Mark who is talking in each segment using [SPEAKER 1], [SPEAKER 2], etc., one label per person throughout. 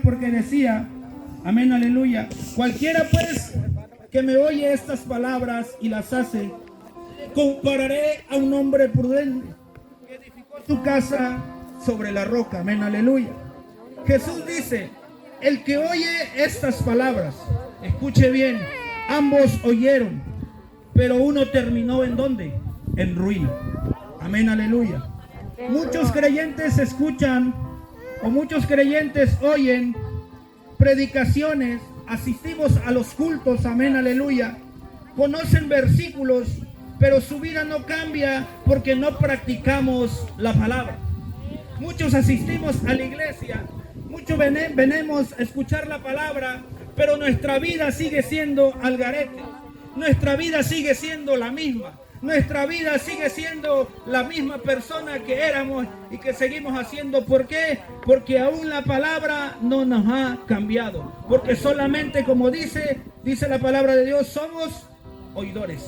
[SPEAKER 1] Porque decía, amén, aleluya, cualquiera pues que me oye estas palabras y las hace, compararé a un hombre prudente que edificó su casa sobre la roca, amén, aleluya. Jesús dice, el que oye estas palabras, escuche bien, ambos oyeron, pero uno terminó ¿en dónde? En ruina, amén, aleluya. Muchos creyentes escuchan o muchos creyentes oyen predicaciones, asistimos a los cultos, amén, aleluya, conocen versículos, pero su vida no cambia porque no practicamos la palabra. Muchos asistimos a la iglesia, muchos venimos a escuchar la palabra, pero nuestra vida sigue siendo al garete, nuestra vida sigue siendo la misma. Nuestra vida sigue siendo la misma persona que éramos y que seguimos haciendo. ¿Por qué? Porque aún la palabra no nos ha cambiado. Porque solamente, como dice la palabra de Dios, somos oidores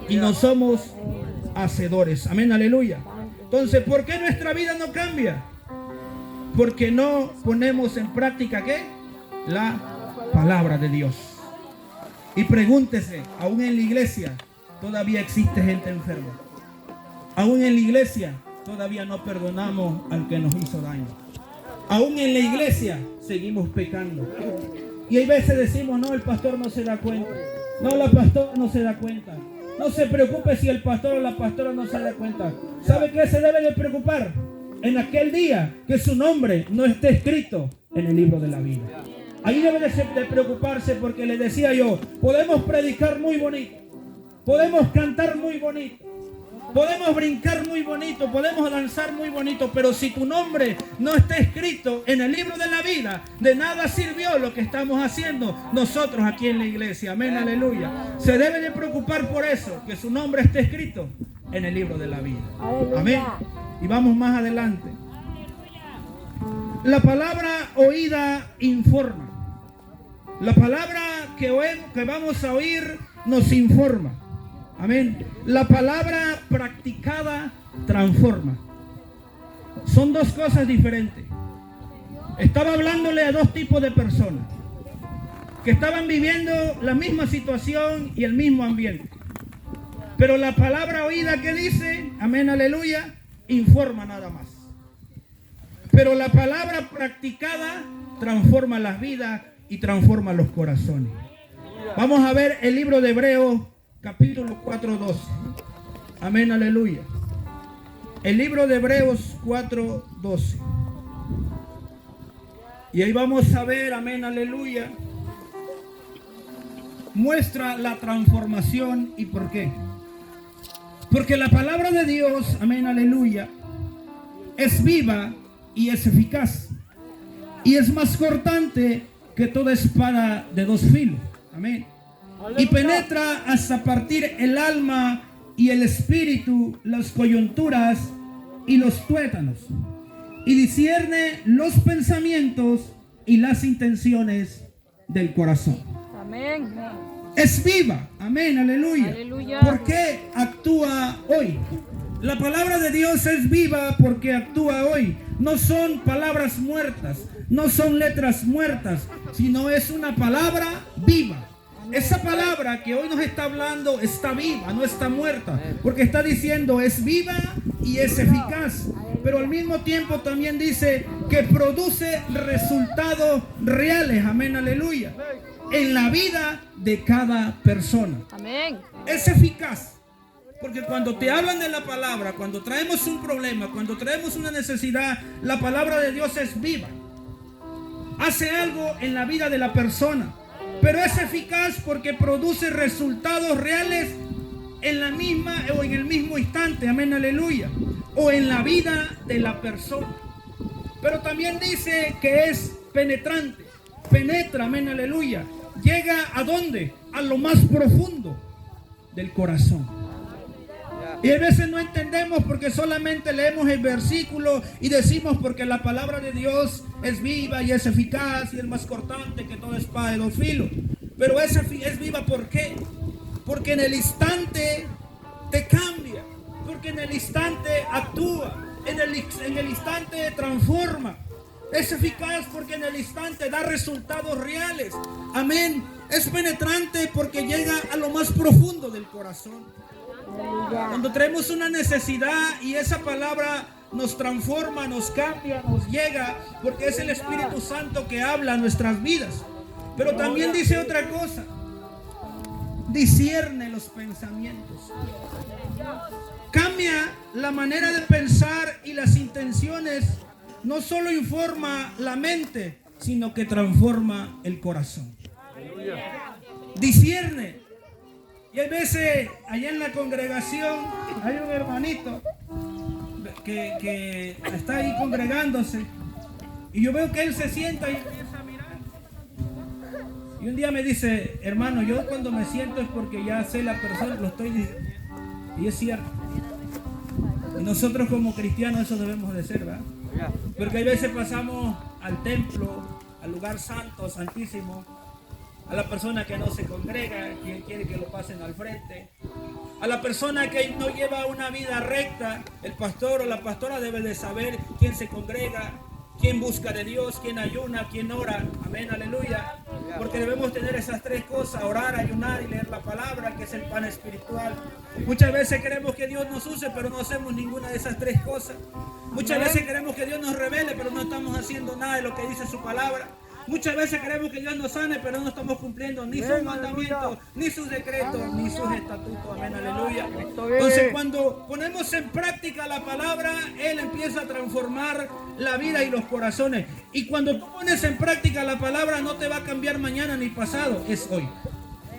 [SPEAKER 1] y no somos hacedores. Amén, aleluya. Entonces, ¿por qué nuestra vida no cambia? Porque no ponemos en práctica, ¿qué? La palabra de Dios. Y pregúntese, aún en la iglesia, todavía existe gente enferma. Aún en la iglesia todavía no perdonamos al que nos hizo daño. Aún en la iglesia seguimos pecando. Y hay veces decimos, no, el pastor no se da cuenta. No, la pastora no se da cuenta. No se preocupe si el pastor o la pastora no se da cuenta. ¿Sabe qué se debe de preocupar? En aquel día que su nombre no esté escrito en el libro de la vida. Ahí debe de preocuparse, porque le decía yo, podemos predicar muy bonito. Podemos cantar muy bonito, podemos brincar muy bonito, podemos danzar muy bonito, pero si tu nombre no está escrito en el libro de la vida, de nada sirvió lo que estamos haciendo nosotros aquí en la iglesia. Amén, aleluya. Se debe de preocupar por eso, que su nombre esté escrito en el libro de la vida. Amén. Y vamos más adelante. La palabra oída informa. La palabra que vamos a oír nos informa. Amén. La palabra practicada transforma. Son dos cosas diferentes. Estaba hablándole a dos tipos de personas que estaban viviendo la misma situación y el mismo ambiente. Pero la palabra oída que dice, amén, aleluya, informa nada más. Pero la palabra practicada transforma las vidas y transforma los corazones. Vamos a ver el libro de Hebreos, capítulo 4:12. Amén, aleluya. El libro de Hebreos 4:12. Y ahí vamos a ver, amén, aleluya. Muestra la transformación y por qué. Porque la palabra de Dios, amén, aleluya, es viva y es eficaz. Y es más cortante que toda espada de dos filos. Amén. Y penetra hasta partir el alma y el espíritu, las coyunturas y los tuétanos, y discierne los pensamientos y las intenciones del corazón.
[SPEAKER 2] Amén.
[SPEAKER 1] Es viva, amén, aleluya.
[SPEAKER 2] Aleluya.
[SPEAKER 1] ¿Por qué actúa hoy? La palabra de Dios es viva porque actúa hoy. No son palabras muertas, no son letras muertas, sino es una palabra viva. Esa palabra que hoy nos está hablando está viva, no está muerta, porque está diciendo es viva y es eficaz, pero al mismo tiempo también dice que produce resultados reales, amén, aleluya, en la vida de cada persona.
[SPEAKER 2] Amén.
[SPEAKER 1] Es eficaz, porque cuando te hablan de la palabra, cuando traemos un problema, cuando traemos una necesidad, la palabra de Dios es viva, hace algo en la vida de la persona. Pero es eficaz porque produce resultados reales en la misma o en el mismo instante, amén, aleluya, o en la vida de la persona. Pero también dice que es penetrante, penetra, amén, aleluya, llega ¿a dónde? A lo más profundo del corazón. Y a veces no entendemos porque solamente leemos el versículo y decimos porque la palabra de Dios es viva y es eficaz y es más cortante que toda espada de dos filos. Pero es viva, ¿por qué? Porque en el instante te cambia, porque en el instante actúa, en el instante transforma. Es eficaz porque en el instante da resultados reales. Amén. Es penetrante porque llega a lo más profundo del corazón. Cuando tenemos una necesidad y esa palabra nos transforma, nos cambia, nos llega, porque es el Espíritu Santo que habla a nuestras vidas. Pero también dice otra cosa: discierne los pensamientos. Cambia la manera de pensar y las intenciones. No solo informa la mente, sino que transforma el corazón. Discierne. Y hay veces allá en la congregación hay un hermanito que está ahí congregándose, y yo veo que él se sienta y empieza a mirar. Y un día me dice: hermano, yo cuando me siento es porque ya sé la persona, lo estoy diciendo. Y es cierto. Y nosotros como cristianos eso debemos de ser, ¿verdad? Porque hay veces pasamos al templo, al lugar santo, santísimo, a la persona que no se congrega, quien quiere que lo pasen al frente, a la persona que no lleva una vida recta. El pastor o la pastora debe de saber quién se congrega, quién busca de Dios, quién ayuna, quién ora. Amén, aleluya. Porque debemos tener esas tres cosas: orar, ayunar y leer la palabra, que es el pan espiritual. Muchas veces queremos que Dios nos use, pero no hacemos ninguna de esas tres cosas. Muchas veces queremos que Dios nos revele, pero no estamos haciendo nada de lo que dice su palabra. Muchas veces queremos que Dios nos sane, pero no estamos cumpliendo ni sus mandamientos, ni sus decretos, ni sus estatutos. Amén, aleluya. Entonces, cuando ponemos en práctica la palabra, Él empieza a transformar la vida y los corazones. Y cuando tú pones en práctica la palabra, no te va a cambiar mañana ni pasado, es hoy.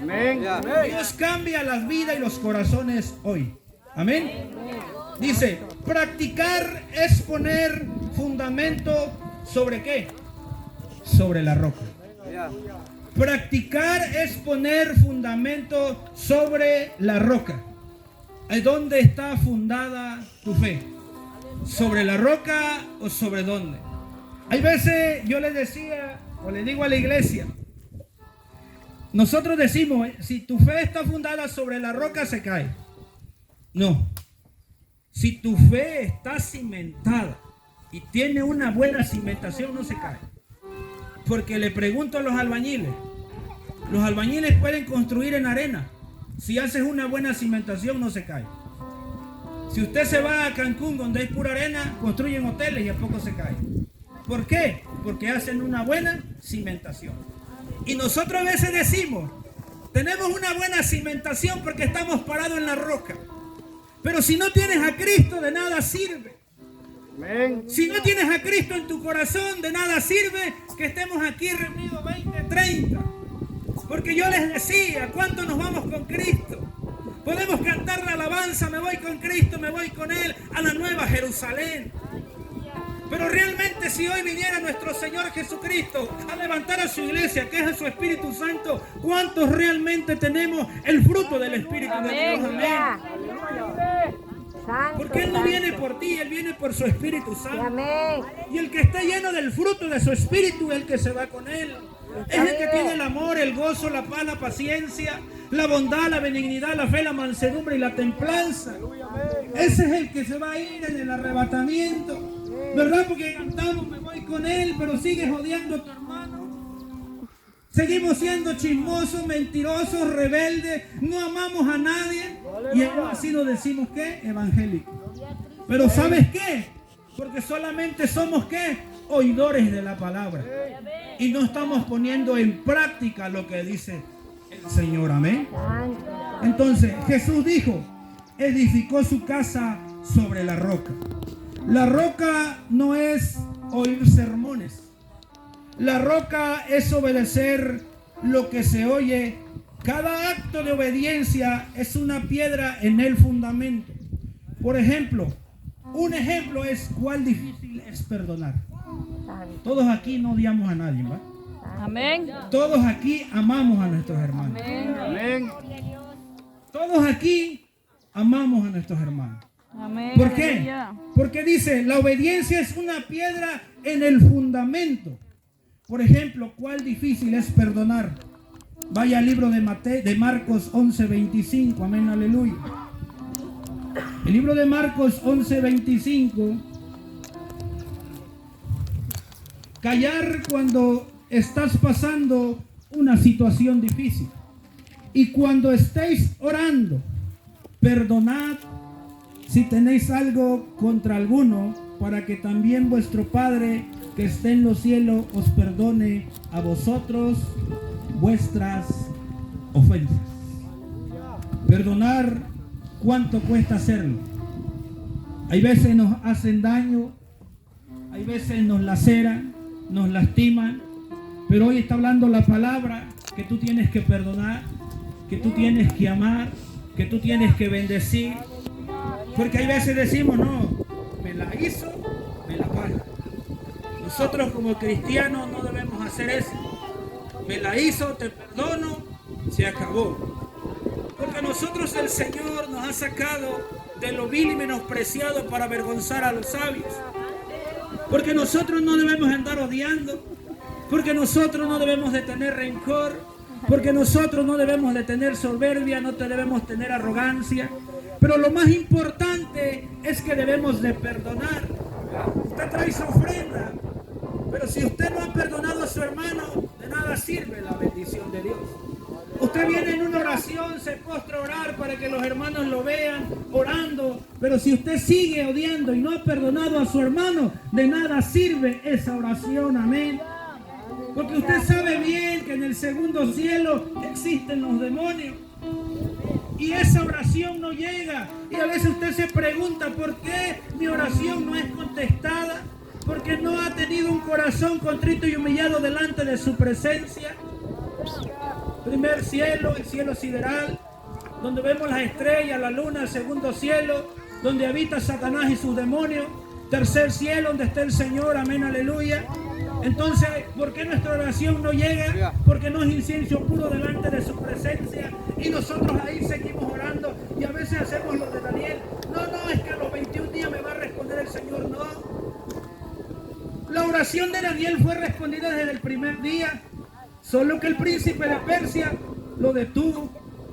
[SPEAKER 1] Amén. Dios cambia las vidas y los corazones hoy. Amén. Dice: practicar es poner fundamento ¿sobre qué? Sobre la roca. Practicar es poner fundamento sobre la roca. ¿Dónde está fundada tu fe? ¿Sobre la roca o sobre dónde? Hay veces yo les decía o le digo a la iglesia, nosotros decimos: si tu fe está fundada sobre la roca, se cae. No. Si tu fe está cimentada y tiene una buena cimentación, no se cae. Porque le pregunto a los albañiles pueden construir en arena. Si haces una buena cimentación, no se cae. Si usted se va a Cancún, donde hay pura arena, construyen hoteles y a poco se cae. ¿Por qué? Porque hacen una buena cimentación. Y nosotros a veces decimos: tenemos una buena cimentación porque estamos parados en la roca. Pero si no tienes a Cristo, de nada sirve. Amén. Si no tienes a Cristo en tu corazón, de nada sirve que estemos aquí reunidos 20, 30. Porque yo les decía: ¿cuánto nos vamos con Cristo? Podemos cantar la alabanza: me voy con Cristo, me voy con Él a la nueva Jerusalén. Pero realmente, si hoy viniera nuestro Señor Jesucristo a levantar a su iglesia, que es su Espíritu Santo, ¿cuántos realmente tenemos el fruto del Espíritu de Dios? Amén. Porque Él no viene por ti, Él viene por su Espíritu Santo. Y el que está lleno del fruto de su Espíritu es el que se va con Él. Es el que tiene el amor, el gozo, la paz, la paciencia, la bondad, la benignidad, la fe, la mansedumbre y la templanza. Ese es el que se va a ir en el arrebatamiento. ¿Verdad? Porque cantamos: me voy con Él, pero sigues odiando a tu hermano. Seguimos siendo chismosos, mentirosos, rebeldes, no amamos a nadie. Y así nos decimos ¿qué? Evangélicos. Pero ¿sabes qué? Porque solamente somos ¿qué? Oidores de la palabra. Y no estamos poniendo en práctica lo que dice el Señor. Amén. Entonces Jesús dijo: edificó su casa sobre la roca. La roca no es oír sermones. La roca es obedecer lo que se oye. Cada acto de obediencia es una piedra en el fundamento. Por ejemplo, un ejemplo es cuán difícil es perdonar. Todos aquí no odiamos a nadie, ¿verdad?
[SPEAKER 2] Amén.
[SPEAKER 1] Todos aquí amamos a nuestros hermanos.
[SPEAKER 2] Amén.
[SPEAKER 1] Todos aquí amamos a nuestros hermanos.
[SPEAKER 2] Amén.
[SPEAKER 1] ¿Por qué? Porque dice: la obediencia es una piedra en el fundamento. Por ejemplo, cuál difícil es perdonar. Vaya al libro de Marcos 11:25. Amén, aleluya. El libro de Marcos 11:25. callar cuando estás pasando una situación difícil. Y cuando estéis orando, perdonad si tenéis algo contra alguno, para que también vuestro Padre que esté en los cielos os perdone a vosotros vuestras ofensas. Perdonar, ¿cuánto cuesta hacerlo? Hay veces nos hacen daño, hay veces nos laceran, nos lastiman, pero hoy está hablando la palabra que tú tienes que perdonar, que tú tienes que amar, que tú tienes que bendecir. Porque hay veces decimos, no, me la hizo, me la paga. Nosotros como cristianos no debemos hacer eso. Me la hizo, te perdono, se acabó. Porque nosotros el Señor nos ha sacado de lo vil y menospreciado para avergonzar a los sabios. Porque nosotros no debemos andar odiando. Porque nosotros no debemos de tener rencor. Porque nosotros no debemos de tener soberbia, no debemos tener arrogancia. Pero lo más importante es que debemos de perdonar. Usted trae su ofrenda, pero si usted no ha perdonado a su hermano, de nada sirve la bendición de Dios. Usted viene en una oración, se postra a orar para que los hermanos lo vean orando, pero si usted sigue odiando y no ha perdonado a su hermano, de nada sirve esa oración, amén. Porque usted sabe bien que en el segundo cielo existen los demonios. Y esa oración no llega. Y a veces usted se pregunta, ¿por qué mi oración no es contestada? Porque no ha tenido un corazón contrito y humillado delante de su presencia. Primer cielo, el cielo sideral, donde vemos las estrellas, la luna. El segundo cielo, donde habita Satanás y sus demonios. Tercer cielo, donde está el Señor, amén, aleluya. Entonces, ¿por qué nuestra oración no llega? Porque no es incienso puro delante de su presencia. Y nosotros ahí seguimos orando. Y a veces hacemos lo de Daniel. No, es que a los 21 días me va a responder el Señor. No. La oración de Daniel fue respondida desde el primer día. Solo que el príncipe de Persia lo detuvo.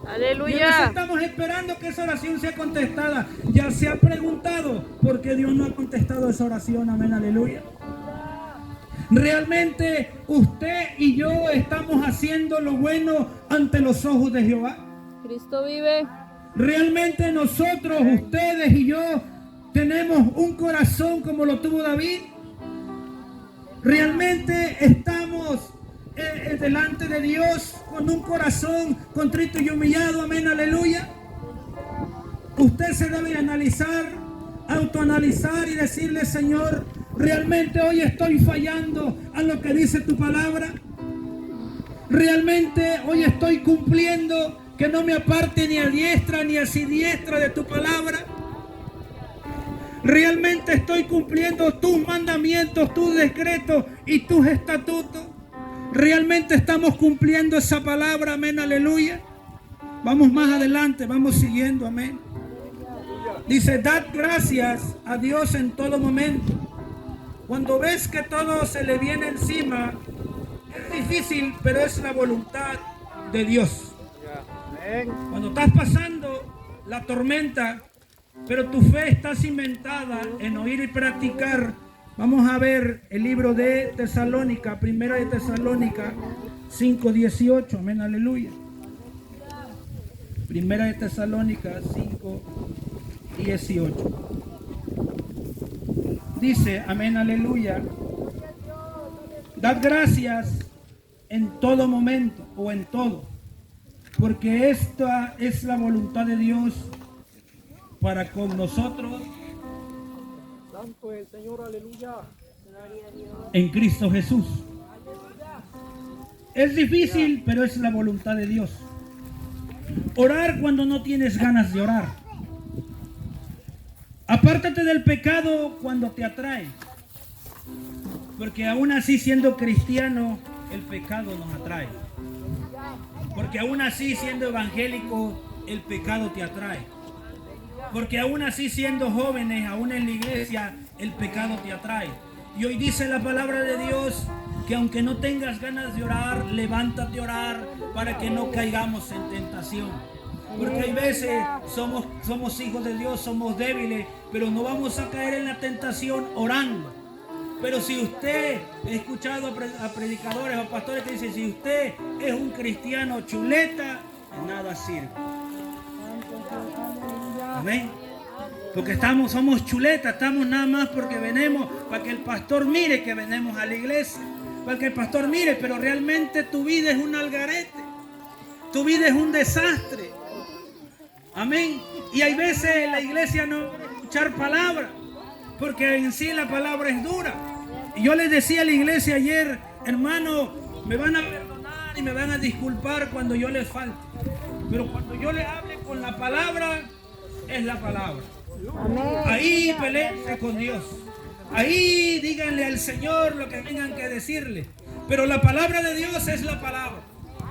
[SPEAKER 2] Aleluya.
[SPEAKER 1] Y a veces estamos esperando que esa oración sea contestada. Ya se ha preguntado por qué Dios no ha contestado esa oración. Amén, aleluya. Realmente usted y yo estamos haciendo lo bueno ante los ojos de Jehová.
[SPEAKER 2] Cristo vive.
[SPEAKER 1] Realmente nosotros, ustedes y yo, tenemos un corazón como lo tuvo David. Realmente estamos delante de Dios con un corazón contrito y humillado. Amén, aleluya. Usted se debe analizar, autoanalizar y decirle, Señor, realmente hoy estoy fallando a lo que dice tu palabra. Realmente hoy estoy cumpliendo que no me aparte ni a diestra ni a siniestra de tu palabra. Realmente estoy cumpliendo tus mandamientos, tus decretos y tus estatutos. Realmente estamos cumpliendo esa palabra, amén, aleluya. Vamos más adelante, vamos siguiendo, amén. Dice, dad gracias a Dios en todo momento. Cuando ves que todo se le viene encima, es difícil, pero es la voluntad de Dios. Cuando estás pasando la tormenta, pero tu fe está cimentada en oír y practicar. Vamos a ver el libro de Tesalónica, primera de Tesalónica 5:18, amén, aleluya. Primera de Tesalónica 5:18. Dice, amén, aleluya. Dad gracias en todo momento o en todo, porque esta es la voluntad de Dios para con nosotros.
[SPEAKER 3] Santo es el Señor, aleluya.
[SPEAKER 1] En Cristo Jesús. Es difícil, pero es la voluntad de Dios. Orar cuando no tienes ganas de orar. Apártate del pecado cuando te atrae. Porque aún así, siendo cristiano, el pecado nos atrae. Porque aún así, siendo evangélico, el pecado te atrae. Porque aún así, siendo jóvenes, aún en la iglesia, el pecado te atrae. Y hoy dice la palabra de Dios que aunque no tengas ganas de orar, levántate a orar para que no caigamos en tentación. Porque hay veces somos hijos de Dios, somos débiles, pero no vamos a caer en la tentación orando. Pero si usted, he escuchado a predicadores o pastores que dicen, si usted es un cristiano chuleta, de nada sirve. Amén. Porque somos chuletas, estamos nada más porque venimos para que el pastor mire que venimos a la iglesia. Para que el pastor mire, pero realmente tu vida es un algarete. Tu vida es un desastre. Amén. Y hay veces la iglesia no quiere escuchar palabra, porque en sí la palabra es dura. Y yo les decía a la iglesia ayer, hermano, me van a perdonar y me van a disculpar cuando yo les falte. Pero cuando yo les hable con la palabra, es la palabra. Ahí peleense con Dios. Ahí díganle al Señor lo que tengan que decirle. Pero la palabra de Dios es la palabra.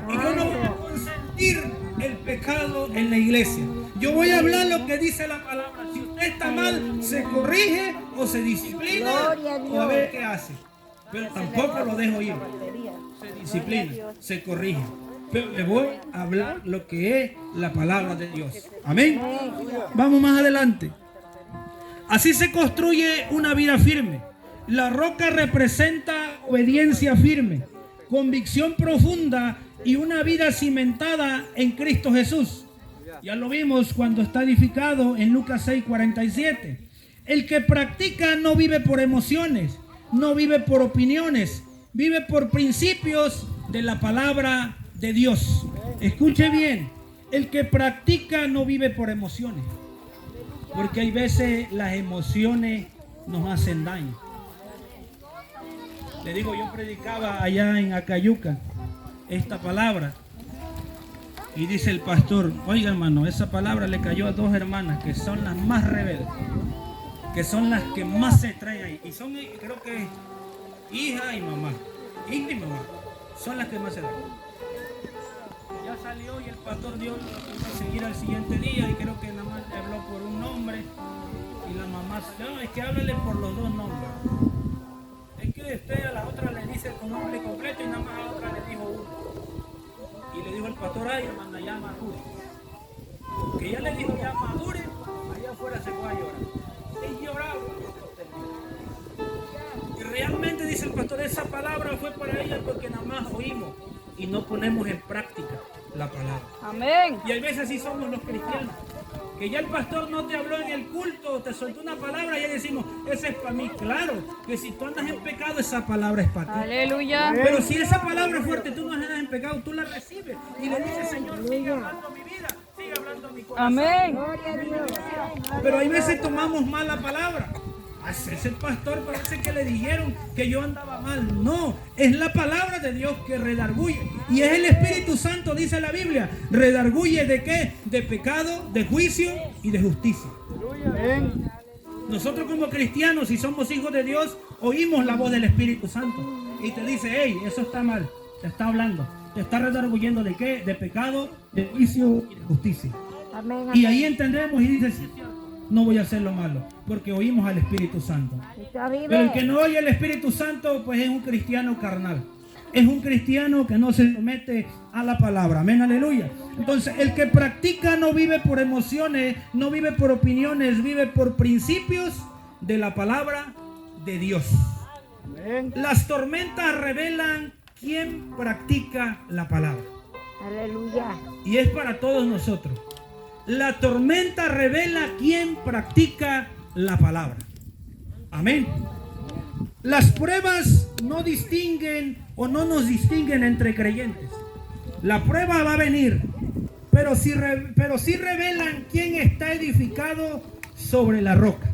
[SPEAKER 1] Y yo no voy a consentir el pecado en la iglesia. Yo voy a hablar lo que dice la palabra. Si usted está mal, se corrige o se disciplina o a ver qué hace. Pero tampoco lo dejo ir. Se disciplina, se corrige. Pero le voy a hablar lo que es la palabra de Dios. Amén. Vamos más adelante. Así se construye una vida firme. La roca representa obediencia firme, convicción profunda y una vida cimentada en Cristo Jesús. Ya lo vimos cuando está edificado en Lucas 6:47. El que practica no vive por emociones, no vive por opiniones, vive por principios de la palabra de Dios. Escuche bien, el que practica no vive por emociones, porque hay veces las emociones nos hacen daño. Le digo, yo predicaba allá en Acayuca esta palabra y dice el pastor, oiga hermano, esa palabra le cayó a dos hermanas que son las más rebeldes, que son las que más se traen ahí, y son, creo que hija y mamá, son las que más se dan. Ya salió y el pastor dio a seguir al siguiente día y creo que nada más le habló por un nombre y la mamá, no, es que háblele por los dos nombres. Es que usted a la otra le dice tu nombre completo y nada más a la otra le dijo uno. Y le dijo el pastor, ay hermana, ya madure. Que ya le dijo ya madure, allá afuera se fue a llorar. Y lloraba. Y realmente dice el pastor, esa palabra fue para ella porque nada más oímos y no ponemos en práctica la palabra.
[SPEAKER 2] Amén.
[SPEAKER 1] Y hay veces sí somos los cristianos, que ya el pastor no te habló en el culto, te soltó una palabra y ya decimos, esa es para mí. Claro, que si tú andas en pecado, esa palabra es para ti.
[SPEAKER 2] Aleluya.
[SPEAKER 1] Pero si esa palabra es fuerte, tú no andas en pecado, tú la recibes y le dices, Señor, sigue hablando mi vida, sigue hablando mi corazón.
[SPEAKER 2] Amén.
[SPEAKER 1] Pero hay veces tomamos mal la palabra. Ese pastor parece que le dijeron que yo andaba mal. No, es la palabra de Dios que redarguye. Y es el Espíritu Santo, dice la Biblia. ¿Redarguye de qué? De pecado, de juicio y de justicia. Nosotros como cristianos, si somos hijos de Dios, oímos la voz del Espíritu Santo. Y te dice, hey, eso está mal. Te está hablando. Te está redarguyendo de qué? De pecado, de juicio y de justicia.
[SPEAKER 4] Amén,
[SPEAKER 1] Y ahí entendemos y dice, sí, no voy a hacer lo malo, porque oímos al Espíritu Santo. Pero el que no oye al Espíritu Santo, pues es un cristiano carnal. Es un cristiano que no se somete a la palabra. Amén, aleluya. Entonces, el que practica no vive por emociones, no vive por opiniones, vive por principios de la palabra de Dios. Amén. Las tormentas revelan quién practica la palabra.
[SPEAKER 4] Aleluya.
[SPEAKER 1] Y es para todos nosotros. La tormenta revela quién practica la palabra. Amén. Las pruebas no distinguen o no nos distinguen entre creyentes. La prueba va a venir, pero sí revelan quién está edificado sobre la roca.